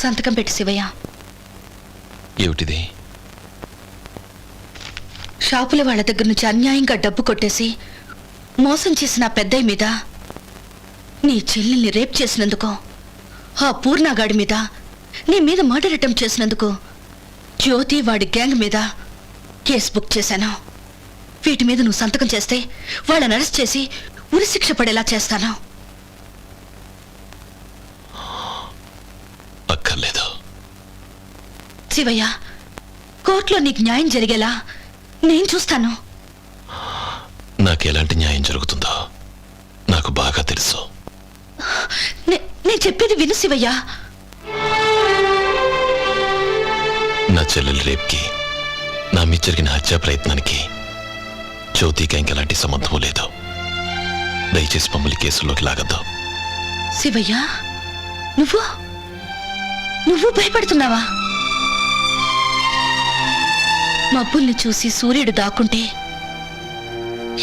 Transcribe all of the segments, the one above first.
సంతకం పెట్టు శివయ్య. ఏమిటిది? షాపుల వాళ్ళ దగ్గర నుంచి అన్యాయంగా డబ్బు కొట్టేసి మోసం చేసిన పెద్దయ్య మీద, నీ చెల్లెల్ని రేప్ చేసినందుకు, ఆ పూర్ణాగాడి మీద, నీ మీద మర్డర్ అటెంప్ట్ చేసినందుకు, జ్యోతి వాడి గ్యాంగ్ మీద కేసు బుక్ చేశాను. వీటి మీద నువ్వు సంతకం చేస్తే వాళ్ళని అరెస్ట్ చేసి ఉరిశిక్ష పడేలా చేస్తాను. అక్కర్లేదు శివయ్య, కోర్టులో నీకు న్యాయం జరిగేలా నేను చూస్తాను. నాకెలాంటి న్యాయం జరుగుతుందో నాకు బాగా తెలుసు. నేను చెప్పేది విను శివయ్య. నా చెల్లెలి రేప్కి, నా మీద జరిగిన హత్యా ప్రయత్నానికి జ్యోతికి ఇంకెలాంటి సంబంధం లేదు. దయచేసి మమ్మల్ని కేసుల్లోకి లాగద్దు. శివయ్య, నువ్వు భయపడుతున్నావా? మబ్బుల్ని చూసి సూర్యుడు దాక్కుంటే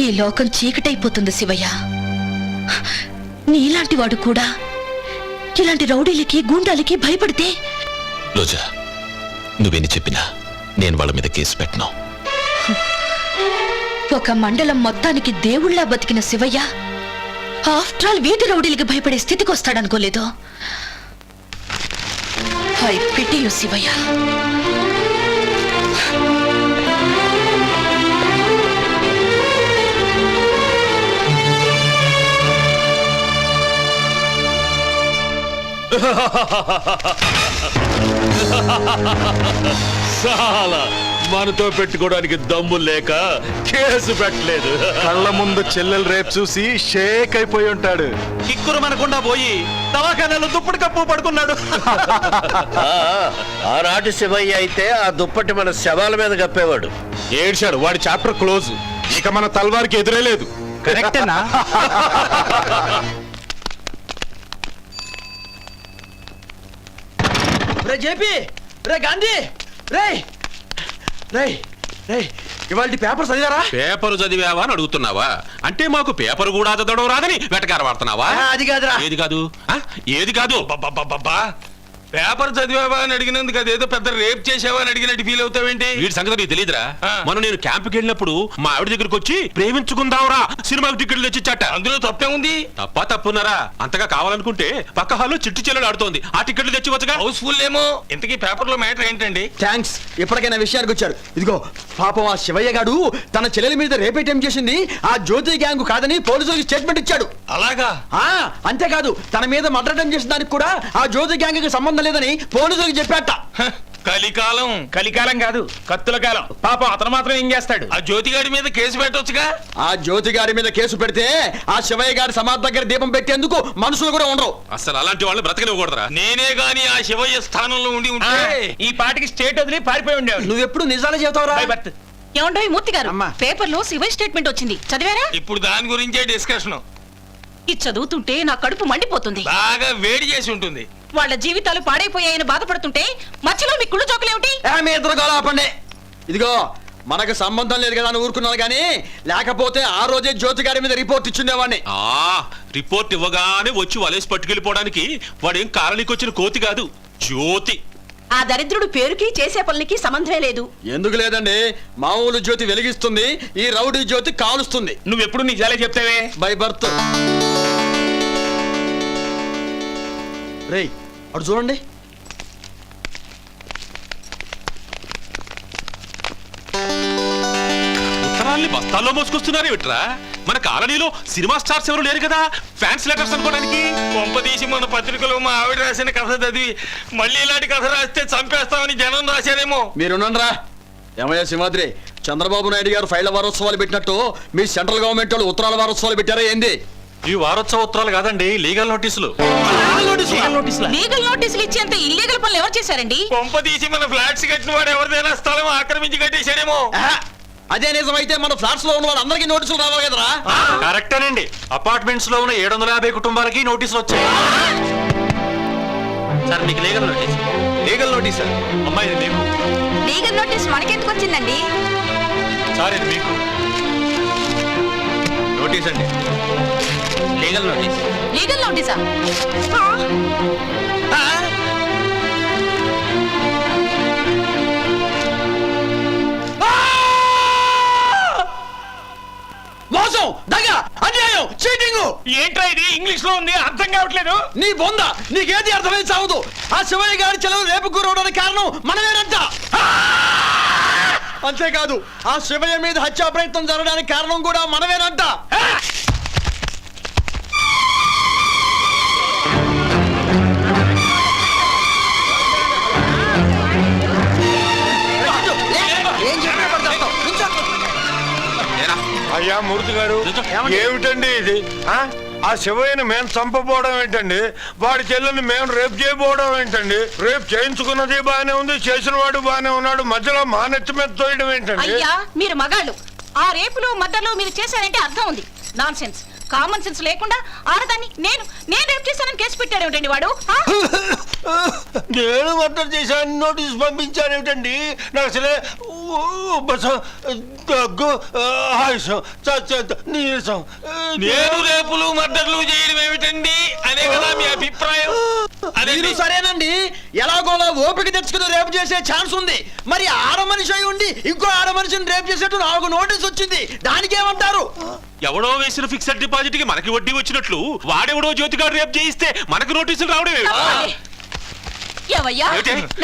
ఈ లోకం చీకటైపోతుంది శివయ్య. నీలాంటి వాడు కూడా ఇలాంటి రౌడీలకి, గూండాలకి భయపడితే? రోజా, నువ్వేని చెప్పినా నేను వాళ్ళ మీద కేసు పెట్టను. ఒక మండలం మొత్తానికి దేవుళ్లా బతికిన శివయ్య ఆఫ్టర్ ఆల్ వీధి రౌడీలకి భయపడే స్థితికి వస్తాడనుకోలేదు. I pity you Shivayya. చాలా మనతో పెట్టుకోవడానికి దమ్ము లేక కేసు పెట్టలేదు. కళ్ళ ముందు చెల్లెలు రేపు చూసి షేక్ అయిపోయి ఉంటాడు. కిక్కురు మనకుండా పోయి దవాఖానాలో దుప్పటి కప్పు పడుకున్నాడు. ఆనాటి శివయ్య అయితే ఆ దుప్పటి మన శవాల మీద కప్పేవాడు. ఏడ్చాడు, వాడి చాప్టర్ క్లోజ్. ఇక మన తల్వారికి ఎదురే లేదు. కరెక్టేనా? రే జేపీ, రే గాంధీ, రే రే రే ఇవాళ పేపర్ చదివారా? పేపర్ చదివావా అని అడుగుతున్నావా? అంటే మాకు పేపర్ కూడా చదవడం రాదని వెటకార వాడుతున్నావా? అది కాదురా. ఏది కాదు? ఏది కాదు? పేపర్ చదివావా అని అడిగినందుకు అదేదో పెద్ద రేప్ చేసావా అని అడిగినట్టు ఫీల్ అవుతావేంటి? వీడి సంగతి నీకు తెలియదురా? మనం నేను క్యాంపుకి వెళ్ళినప్పుడు మా ఆవిడ దగ్గరకు వచ్చి ప్రేమించుకుందాంరా సినిమాకి టికెట్లు తెచ్చిచ్చాట. అందులో తప్పే ఉంది. తప్పున్నారా? అంతగా కావాలనుకుంటే పక్క హాల్లో చిట్టు చెల్లెలు ఆడుతోంది, ఆ టికెట్లు తెచ్చివచ్చుగా. హౌస్ఫుల్ ఏమో. ఇంతకీ పేపర్ లో మ్యాటర్ ఏంటండి? థ్యాంక్స్, ఇప్పటికైనా విషయానికి వచ్చారు. ఇదిగో పాపం ఆ శివయ్య గాడు తన చెల్లెల మీద రేప్ అటెంప్ట్ చేసింది ఆ జ్యోతి గ్యాంగ్ కాదని పోలీసులకు స్టేట్మెంట్ ఇచ్చాడు. అలాగా? అంతేకాదు, తన మీద మర్డర్ అటెంప్ట్ చేసిన దానికి కూడా ఆ జ్యోతి గ్యాంగ్ కి సంబంధం లేదని పోలీసులకు చెప్పాట. కలికాలం. కలికాలం కాదు, కత్తుల కాలం. పాపం అతను మాత్రం ఏం చేస్తాడు? ఆ జ్యోతిగాడి మీద కేసు పెట్టొచ్చుగా. ఆ జ్యోతి గారి మీద కేసు పెడితే ఆ శివయ్య గారి సమాధి దగ్గర దీపం పెట్టేందుకు మనుషులు కూడా ఉండరు. అసలు అలాంటి వాళ్ళు బ్రతకనివ్వకూడదురా. నేనే గాని ఆ శివయ్య స్థానంలో ఉండి ఉంటే ఈ పాటికి స్టేట్ వదిలి పారిపోయి ఉండేవాడు. నువ్వెప్పుడు నిజాలే చెబుతావురా? ఏమండో మూర్తి గారు, పేపర్ లో శివయ్య స్టేట్మెంట్ వచ్చింది, చదివారా? ఇప్పుడు దాని గురించే డిస్కషన్. ఇది చదువుతుంటే నా కడుపు మండిపోతుంది. బాగా వేడి చేసి ఉంటుంది. వాళ్ళ జీవితాలు పాడైపోయాయని బాధపడుతుంటే మధ్యలో మీ కుళ్ళు జోకులేమిటి? మీ ఇద్దరు గోల ఆపండి. ఇదిగో మనకు సంబంధం లేదు కదా అని ఊరుకున్నాను కానీ, లేకపోతే ఆ రోజే జ్యోతి గారి మీద రిపోర్ట్ ఇచ్చిండేవాడిని. రిపోర్ట్ ఇవ్వగానే వచ్చి వలేసి పట్టుకెళ్ళిపోవడానికి వాడేం కారణికి వచ్చిన కోతి కాదు, జ్యోతి. ఆ దరిద్రుడు పేరుకి చేసే పనులకి సంబంధమే లేదు. ఎందుకు లేదండి, మామూలు జ్యోతి వెలిగిస్తుంది, ఈ రౌడీ జ్యోతి కాలుస్తుంది. నువ్వెప్పుడు నిజాలే చెప్తావే. By birth. రేయ్ అటు చూడండి. ఉత్తరాల్ని బస్తాల్లో మోసుకొస్తున్నారు ఏమిట్రా? మన కాలనీలో సినిమా స్టార్స్ ఎవరు లేరు కదా ఫ్యాన్స్ లెటర్స్ అనుకోవడానికి. కొంపదీసి మన పత్రికలో మా ఆవిడ రాసిన కథ చదివి మళ్ళీ ఇలాంటి కథ రాస్తే చంపేస్తామని జనం రాశారేమో. మీరున్నారా? ఏమయ్యా సింహాద్రి, చంద్రబాబు నాయుడు గారు ఫైళ్ల వారోత్సవాలు పెట్టినట్టు మీ సెంట్రల్ గవర్నమెంట్ వాళ్ళు ఉత్తరాల వారోత్సవాలు పెట్టారా ఏంది? ఈ వారోత్సవ ఉత్తరాలు కాదండి, లీగల్ నోటీసులు. లీగల్ నోటీసులు ఇచ్చేంత ఇల్లీగల్ పనులు ఎవరు చేశారండి? కొంపదీసి మన ఫ్లాట్స్ కట్టిన వాడు ఎవరిదైనా స్థలం ఆక్రమించి కట్టేశారేమో. అదే నిజమైతే మన ఫ్లాట్స్ లో ఉన్న వాళ్ళు అందరికీ నోటీసులు రావాలి కదరా? కరెక్టేనండి. అపార్ట్మెంట్స్ లో ఉన్న 750 కుటుంబాలకి నోటీసులు వచ్చాయి. సార్ మీకు legal notice. Legal notice sir. అమ్మాయి ఇది మీకు. లీగల్ నోటీస్ మనకెందుకు వచ్చిందండి? సార్ ఇది మీకు నోటీస్ అండి. Legal notice. లీగల్ నోటీసా? ఏంట్రా ఇది ఇంగ్లీష్ లో ఉంది అర్థం కావట్లేదు. నీ బొంద నీకేది అర్థమై చావదు. ఆ శివయ్య గారి చెలవు రేపు గురవడానికి కారణం మనమేనంట. అంతేకాదు ఆ శివయ్య మీద హత్యా ప్రయత్నం జరగడానికి కారణం కూడా మనమేనంట. అయ్యా మూర్తి గారు, ఏమిటండి ఇది? ఆ శివయ్యని మేము చంపబోవడం ఏంటండి? వాడి చెల్లెల్ని మేము రేపు చేయబోవడం ఏంటండి? రేపు చేయించుకున్నది బానే ఉంది, చేసిన వాడు బానే ఉన్నాడు, మధ్యలో మా నెత్తి మీద తోయడం ఏంటండి? అయ్యా మీరు మగాళ్ళు, ఆ రేపులు మద్దలు మీరు చేశారంటే అర్థం ఉంది. నాన్ సెన్స్, కామన్ సెన్స్ లేకుండా ఆడదాన్ని నేను రేపు చేశానని కేసు పెట్టాడు ఏమిటండి వాడు? నేను మర్డర్ చేశాను నోటీస్ పంపించాను ఏమిటండి? నాకు అసలే దగ్గు, ఆయుషం, నీరసం. నేను రేపులు మర్డర్లు చేయడం ఏమిటండి అనే కదా మీ అభిప్రాయం? మీరు సరేనండి, ఎలాగోలా ఓపిక తెచ్చుకుని రేపు చేసే ఛాన్స్ ఉంది. మరి ఆడ మనిషి అయి ఉండి ఇంకో ఆడ మనిషిని రేపు చేసేట్టు నాకు నోటీస్ వచ్చింది, దానికేమంటారు? ఎవడో వేసిన ఫిక్స్డ్ డిపాజిట్ కి మనకి వడ్డీ వచ్చినట్లు వాడెవడో జ్యోతిగాడు రేపు చేయిస్తే మనకు నోటీసులు రావడం ఏమిటి? ఏవయ్యా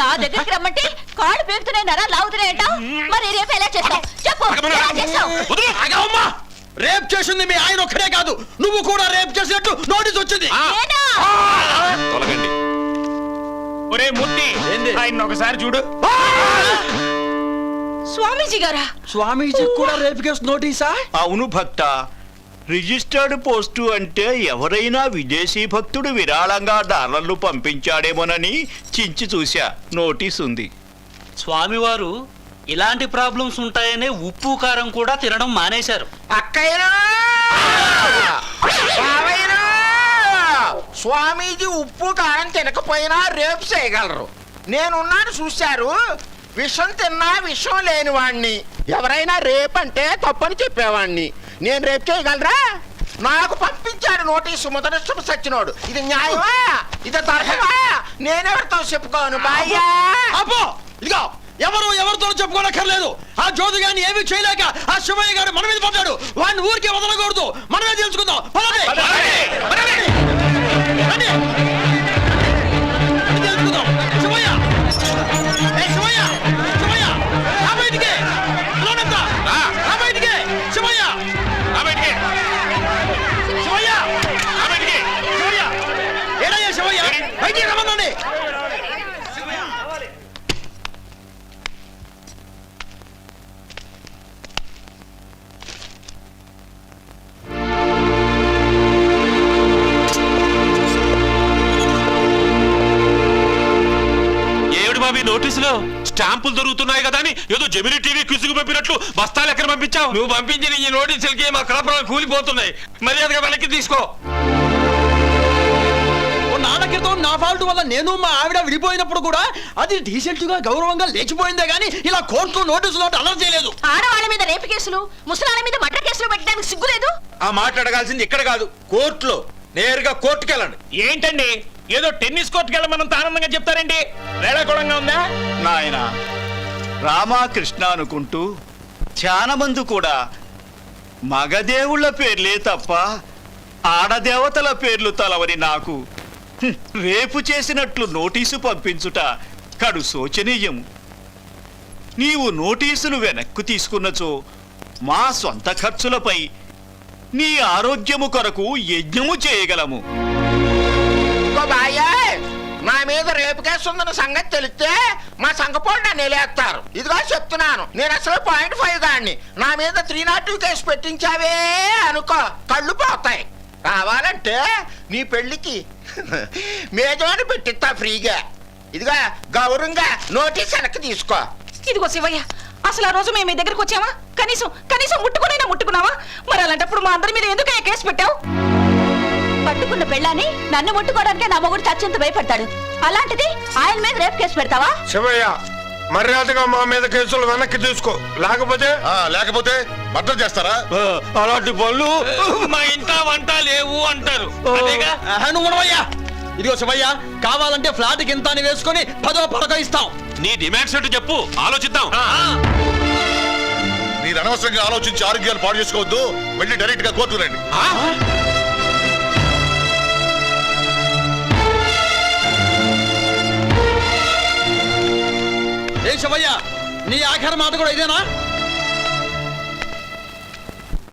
నా దగ్గరికి రమ్మంటే కాళ్ళు పేరుతున్నాయి, నరా లాగుతున్నాయట. మరి రేపు ఎలా చేస్తావు చెప్పు, ఎలా చేస్తావు? వదలు. అమ్మా, రేప్ చేసింది మీ ఆయన ఒక్కడే కాదు, నువ్వు కూడా రేప్ చేసినట్టు నోటీస్ వచ్చింది. నేనా? తొలగండి. ఒరే మూర్తి, ఆయన ఒకసారి చూడు. స్వామీజీ గారా? స్వామీజీ కూడా రేప్ కేసు నోటీసా? అవును భక్త, రిజిస్టర్డ్ పోస్టు అంటే ఎవరైనా విదేశీ భక్తుడు విరాళంగా డాలర్లు పంపించాడేమోనని చించి చూశా, నోటీస్ ఉంది. స్వామివారు ఇలాంటి ప్రాబ్లమ్స్ ఉంటాయనే ఉప్పు కారం కూడా తినడం మానేశారు. స్వామీజీ ఉప్పు కారం తినకపోయినా రేపు చేయగలరు. నేనున్నాను చూశారు. విషం తిన్నా విషం లేని వాణ్ణి. ఎవరైనా రేపు అంటే తప్పని చెప్పేవాణ్ణి. నేను రేపు చేయగలరా? నాకు పంపించాడు నోటీసు ముదనష్టం సచ్చినోడు. ఇది న్యాయమా? ఇది ధర్మమా? నేనెవరితో చెప్పుకోను బాయ్యా. అబ్బో, ఇదిగో ఎవరు ఎవరితో చెప్పుకోనక్కర్లేదు. ఆ జ్యోతి గారిని ఏమీ చేయలేక ఆ శివయ్య గారు మన మీద పడ్డాడు. వాడిని ఊరికే వదలకూడదు, మనమే తెలుసుకుందాం. పదండి. రండి. తెలుసుకుందాం. శివయ్య, ఏ శివయ్య, శివయ్య, రా బయటికి. లోనంతా. రా బయటికి. శివయ్య, రా బయటికి. శివయ్య, రా బయటికి. శివయ్య, ఏడయ్యా శివయ్య, బయటికి రమ్మనండి. బాబీ నోటీసులో స్టాంపులు దొరుకుతున్నాయి కదా అని ఏదో జమిని టీవీ క్విజ్కు పంపినట్లు బస్తాలు ఎక్కడ పంపించావు? నువ్వు పంపించిన ఈ నోటీసులకి మా కాపురాలు కూలిపోతున్నాయి. మర్యాదగా వెనక్కి తీసుకో. నాన్న క్రితం నా ఫాల్ట్ వల్ల నేను మా ఆవిడ విడిపోయినప్పుడు కూడా అది డీసెంట్ గా గౌరవంగా లేచిపోయిందే గానీ ఇలా కోర్టులో నోటీసులు అలర్ట్ చేయలేదు. ఆడవాళ్ళ మీద రేపు కేసులు, ముసలాళ్ళ మీద మర్డర్ కేసులు పెట్టడానికి సిగ్గులేదు? ఆ మాట్లాడగాల్సింది ఇక్కడ కాదు, కోర్టులో. నేరుగా కోర్టుకు వెళ్ళండి. ఏంటండి ఏదో టెన్నిస్ కోర్టుకి వెళ్ళమన్నంత ఆనందంగా చెప్తారండి? వేళాకోళంగా ఉందా? నాయన రామకృష్ణ అనుకుంటూ చాలా మంది కూడా మగదేవుళ్ళ పేర్లే తప్ప ఆడదేవతల పేర్లు తలవని నాకు రేపు చేసినట్లు నోటీసు పంపించుట కడు శోచనీయము. నీవు నోటీసులు వెనక్కు తీసుకున్నచో మా సొంత ఖర్చులపై నీ ఆరోగ్యము కొరకు యజ్ఞము చేయగలము. నా మీద రేపు కేసు ఉందన్న సంగతి తెలిస్తే మా సంఘపోడు నన్ను నిలేస్తారు. ఇదిగా చెప్తున్నాను, నేను అసలు 0.5 గాడిని. నా మీద 302 కేసు పెట్టించావే అనుకో, కళ్ళు పోతాయి. కావాలంటే నీ పెళ్లికి మేజోని పెట్టిస్తా ఫ్రీగా. ఇదిగా గౌరవంగా నోటీస్ వెనక్కి తీసుకో. ఇదిగో శివయ్య, అసలు ఆ రోజు మేము మీ దగ్గరకు వచ్చామా? కనీసం ముట్టుకున్నావా? మరి అలాంటప్పుడు మా అందరి మీద ఎందుకు కేసు పెట్టావు? పట్టుకున్న పెళ్ళాన్ని నన్ను ముట్టుకోవడానికే నా మొగుడు చచ్చేంత భయపడతాడు. అలాంటిది ఆయన మీద రేపు కేసు పెడతావా? శివయ్య, మర్యాదగా మా మీద కేసులు వెనక్కి తీసుకో, లేకపోతే మర్డర్ చేస్తారా? అలాంటి పనులు మా ఇంట వంట లేవు అంటారు. అదేగా? ఇదిగో శివయ్య, కావాలంటే ఫ్లాట్ కింద వేసుకొని 10వ పడక ఇస్తాం. నీ డిమాండ్స్ ఏంటో చెప్పు, ఆలోచిద్దాం. మీరు అనవసరంగా ఆలోచించి ఆరోగ్యాలు పాడు చేసుకోవద్దు. వెళ్ళి డైరెక్ట్ గా కోర్టు రండి. నీ ఆఖరి మాట కూడా ఇదేనా